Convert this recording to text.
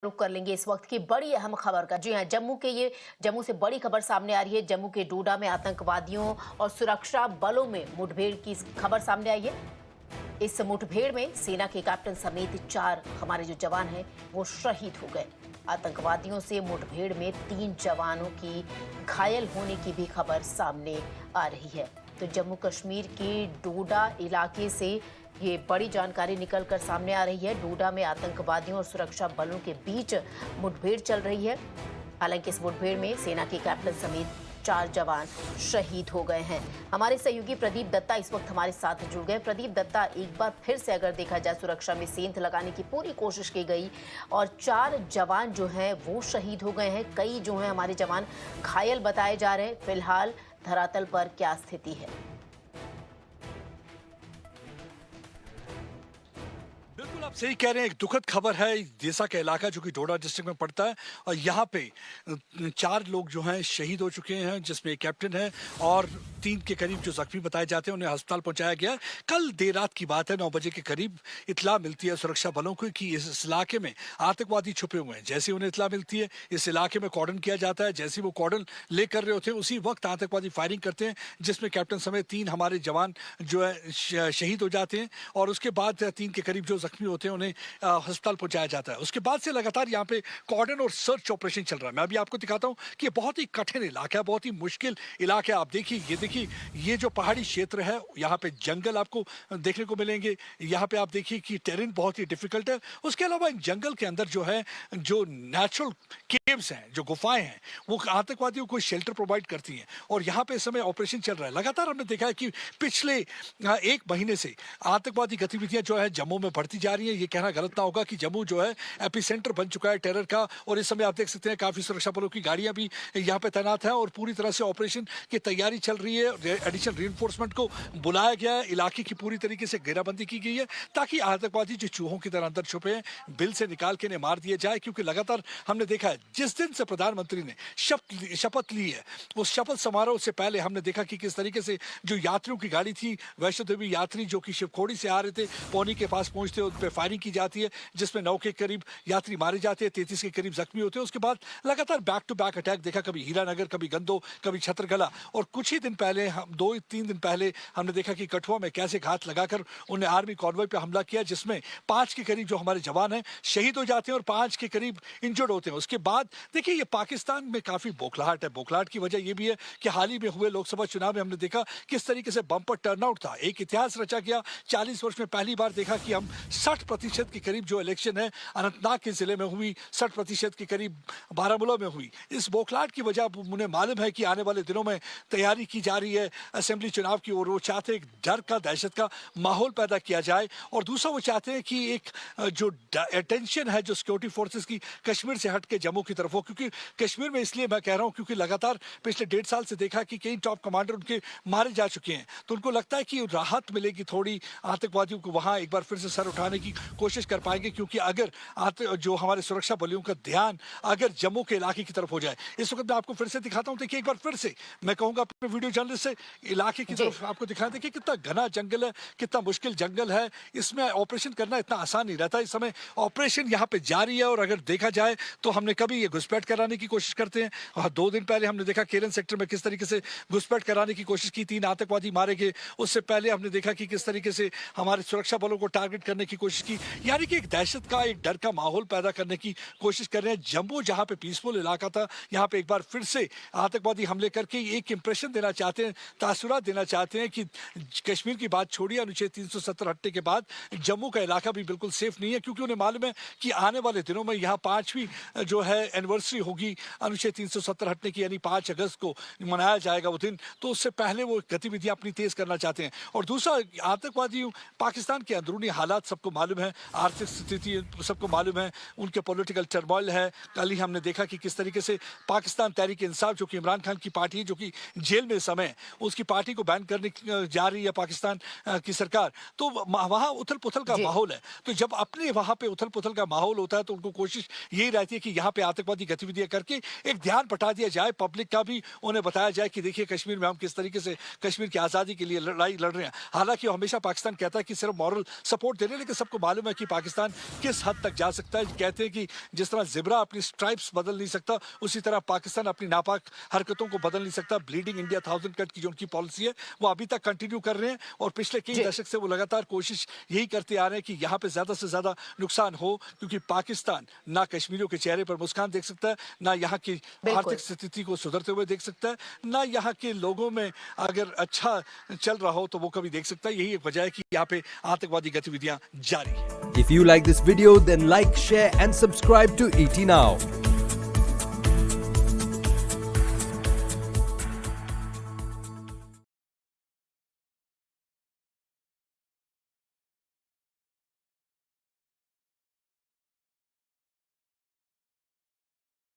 रुक कर लेंगे इस वक्त की बड़ी अहम खबर का। जी हां, जम्मू से बड़ी खबर सामने आ रही है। जम्मू के डोडा में आतंकवादियों और सुरक्षा बलों में मुठभेड़ की खबर सामने आई है। इस मुठभेड़ में सेना के कैप्टन समेत 4 हमारे जो जवान हैं वो शहीद हो गए। आतंकवादियों से मुठभेड़ में 3 जवानों की घायल होने की भी खबर सामने आ रही है। तो जम्मू कश्मीर के डोडा इलाके से ये बड़ी जानकारी निकल कर सामने आ रही है। डोडा में आतंकवादियों और सुरक्षा बलों के बीच मुठभेड़ चल रही है। हालांकि इस मुठभेड़ में सेना के कैप्टन समेत 4 जवान शहीद हो गए हैं। हमारे सहयोगी प्रदीप दत्ता इस वक्त हमारे साथ जुड़ गए। प्रदीप दत्ता, एक बार फिर से अगर देखा जाए, सुरक्षा में सेंध लगाने की पूरी कोशिश की गई और 4 जवान जो हैं वो शहीद हो गए हैं। कई जो हैं हमारे जवान घायल बताए जा रहे हैं। फिलहाल धरातल पर क्या स्थिति है? बिल्कुल आप सही कह रहे हैं। एक दुखद खबर है देसा का इलाका जो कि डोडा डिस्ट्रिक्ट में पड़ता है और यहाँ पे 4 लोग जो हैं शहीद हो चुके हैं, जिसमें एक कैप्टन है और 3 के करीब जो जख्मी बताए जाते हैं उन्हें अस्पताल पहुंचाया गया है। कल देर रात की बात है, 9 बजे के करीब इतला मिलती है सुरक्षा बलों को कि इस इलाके में आतंकवादी छुपे हुए हैं। जैसे उन्हें इतला मिलती है, इस इलाके में कॉर्डन किया जाता है। जैसे वो कॉर्डन ले कर रहे होते हैं उसी वक्त आतंकवादी फायरिंग करते हैं, जिसमें कैप्टन समेत 3 हमारे जवान जो है शहीद हो जाते हैं और उसके बाद 3 के करीब जो जख्मी होते हैं उन्हें अस्पताल पहुंचाया जाता है। उसके बाद से लगातार यहाँ पे कॉर्डन और सर्च ऑपरेशन चल रहा है। मैं अभी आपको दिखाता हूँ कि ये बहुत ही कठिन इलाका है, बहुत ही मुश्किल इलाका है। आप देखिए, ये जो पहाड़ी क्षेत्र है, यहाँ पे जंगल आपको देखने को मिलेंगे। यहाँ पे आप देखिए कि टेरेन बहुत ही डिफिकल्ट है। उसके अलावा इन जंगल के अंदर जो है, जो नेचुरल केव्स हैं, जो गुफाएं हैं, वो आतंकवादियों को शेल्टर प्रोवाइड करती हैं और यहाँ पे इस समय ऑपरेशन चल रहा है। लगातार हमने देखा है कि पिछले 1 महीने से आतंकवादी गतिविधियां जो है जम्मू में बढ़ती जा रही है। ये कहना गलत ना होगा कि जम्मू जो है एपिसेंटर बन चुका है टेरर का और इस समय आप देख सकते हैं काफी सुरक्षा बलों की गाड़ियां भी यहाँ पे तैनात है और पूरी तरह से ऑपरेशन की तैयारी चल रही है। एडिशनल रीइंफोर्समेंट को बुलाया गया है। इलाके की पूरी तरीके से घेराबंदी की गई है ताकि आतंकवादी जो चूहों की तरह अंदर छुपे हैं बिल से निकाल के इन्हें मार दिया जाए। क्योंकि लगातार हमने देखा है जिस दिन से प्रधानमंत्री ने शपथ ली है, उस शपथ समारोह से पहले हमने देखा कि किस तरीके से जो यात्रियों की गाड़ी थी, वैष्णो देवी यात्री जो कि शिवखोड़ी से आ रहे थे, पौनी के पास पहुंचते उन पर फायरिंग की जाती है, जिसमें 9 के करीब यात्री मारे जाते हैं, 33 के करीब जख्मी होते हैं। उसके बाद लगातार बैक टू बैक अटैक देखा, कभी हीरानगर, कभी गंदो, कभी छतरगला और कुछ ही दिन पहले, हम 2-3 दिन पहले हमने देखा कि कठुआ में कैसे घात लगाकर उन्हें आर्मी कॉन्वॉय पे हमला किया, जिसमें 5 के करीब जो हमारे जवान हैं शहीद हो जाते हैं और 5 के करीब इंजर्ड होते हैं। उसके बाद देखिए ये पाकिस्तान में काफी बौखलाहट है। बौखलाहट की वजह यह भी है कि हाल ही में हुए लोकसभा चुनाव में हमने देखा किस तरीके से बम्पर टर्नआउट था। एक इतिहास रचा गया। 40 वर्ष में पहली बार देखा कि हम 60% के करीब जो इलेक्शन है अनंतनाग के जिले में हुई, 60% के करीब बारामूला में हुई। इस बौखलाहट की वजह मुझे मालूम है कि आने वाले दिनों में तैयारी की जा रही है असेंबली चुनाव की और वो चाहते हैं एक डर का, दहशत का माहौल पैदा किया जाए और दूसरा वो चाहते हैं कि एक जो अटेंशन है जो सिक्योरिटी फोर्सेस की कश्मीर से हट के जम्मू की तरफ हो। क्योंकि कश्मीर में इसलिए मैं कह रहा हूं क्योंकि लगातार पिछले 1.5 साल से देखा कि कई टॉप कमांडर उनके मारे जा चुके हैं, तो उनको लगता है कि राहत मिलेगी थोड़ी, आतंकवादियों को वहां एक बार फिर से सर उठाने की कोशिश कर पाएंगे। क्योंकि अगर जो हमारे सुरक्षा बलों का ध्यान अगर जम्मू के इलाके की तरफ हो जाए, इस वक्त मैं आपको फिर से दिखाता हूं। देखिए एक बार फिर से मैं कहूंगा अपने वीडियो जर्नलिस्ट से इलाके की तरफ आपको दिखाएं। देखिए कितना घना जंगल है, कितना मुश्किल जंगल है। इसमें ऑपरेशन करना इतना आसान नहीं रहता। इस समय ऑपरेशन यहाँ पे जारी है और अगर देखा जाए तो हमने कभी ये घुसपैठ कराने की कोशिश करते हैं और 2 दिन पहले हमने देखा केरन सेक्टर में किस तरीके से घुसपैठ कराने की कोशिश की, 3 आतंकवादी मारे गए। उससे पहले हमने देखा कि किस तरीके से हमारे सुरक्षा बलों को टारगेट करने की कोशिश की। यानी कि एक दहशत का, एक डर का माहौल पैदा करने की कोशिश कर रहे हैं। जम्मू जहां पे पीसफुल इलाका था, यहाँ पे एक बार फिर से आतंकवादी हमले करके एक इंप्रेशन देना चाहते हैं, तासुरात देना चाहते हैं कि कश्मीर की बात छोड़िए, अनुच्छेद 370 हटने के बाद जम्मू का इलाका भी बिल्कुल सेफ नहीं है। क्योंकि उन्हें मालूम है कि आने वाले दिनों में यहाँ 5वीं जो है एनिवर्सरी होगी अनुच्छेद 370 हटने की, यानी 5 अगस्त को मनाया जाएगा वो दिन। तो उससे पहले वो गतिविधियां अपनी तेज करना चाहते हैं। और दूसरा, आतंकवादी पाकिस्तान के अंदरूनी हालात सबको मालूम है, आर्थिक स्थिति सबको मालूम है, उनके पॉलिटिकल टर्मोइल है। कल ही हमने देखा कि किस तरीके से पाकिस्तान तहरीक इंसाफ जो कि इमरान खान की पार्टी है, जो कि जेल में समय उसकी पार्टी को बैन करने जा रही है पाकिस्तान की सरकार, तो वहां उथल पुथल का माहौल है। तो जब अपने वहां पे उथल पुथल का माहौल होता है तो उनको कोशिश यही रहती है कि यहाँ पे आतंकवादी गतिविधियां करके एक ध्यान बटा दिया जाए, पब्लिक का भी उन्हें बताया जाए कि देखिए कश्मीर में हम किस तरीके से कश्मीर की आजादी के लिए लड़ाई लड़ रहे हैं। हालांकि हमेशा पाकिस्तान कहता है कि सिर्फ मॉरल सपोर्ट दे रहे हैं, लेकिन सबको मालूम है कि पाकिस्तान किस हद तक जा सकता है। कहते हैं कि जिस तरह जिब्रा अपनी स्ट्राइप्स बदल नहीं सकता, उसी तरह पाकिस्तान अपनी नापाक हरकतों को बदल नहीं सकता। ब्लीडिंग इंडिया 1000 कट की जो उनकी पॉलिसी है वो अभी तक कंटिन्यू कर रहे हैं और पिछले कई दशक से वो लगातार कोशिश यही करते आ रहे हैं कि यहाँ पे ज्यादा से ज्यादा नुकसान हो, क्योंकि पाकिस्तान ना कश्मीरियों के चेहरे पर मुस्कान देख सकता है, ना यहाँ की आर्थिक स्थिति को सुधरते हुए देख सकता है, ना यहाँ के लोगों में अगर अच्छा चल रहा हो तो वो कभी देख सकता है। यही एक वजह है कि यहाँ पे आतंकवादी गतिविधियां जारी है। If you like this video, then like, share and subscribe to ET Now.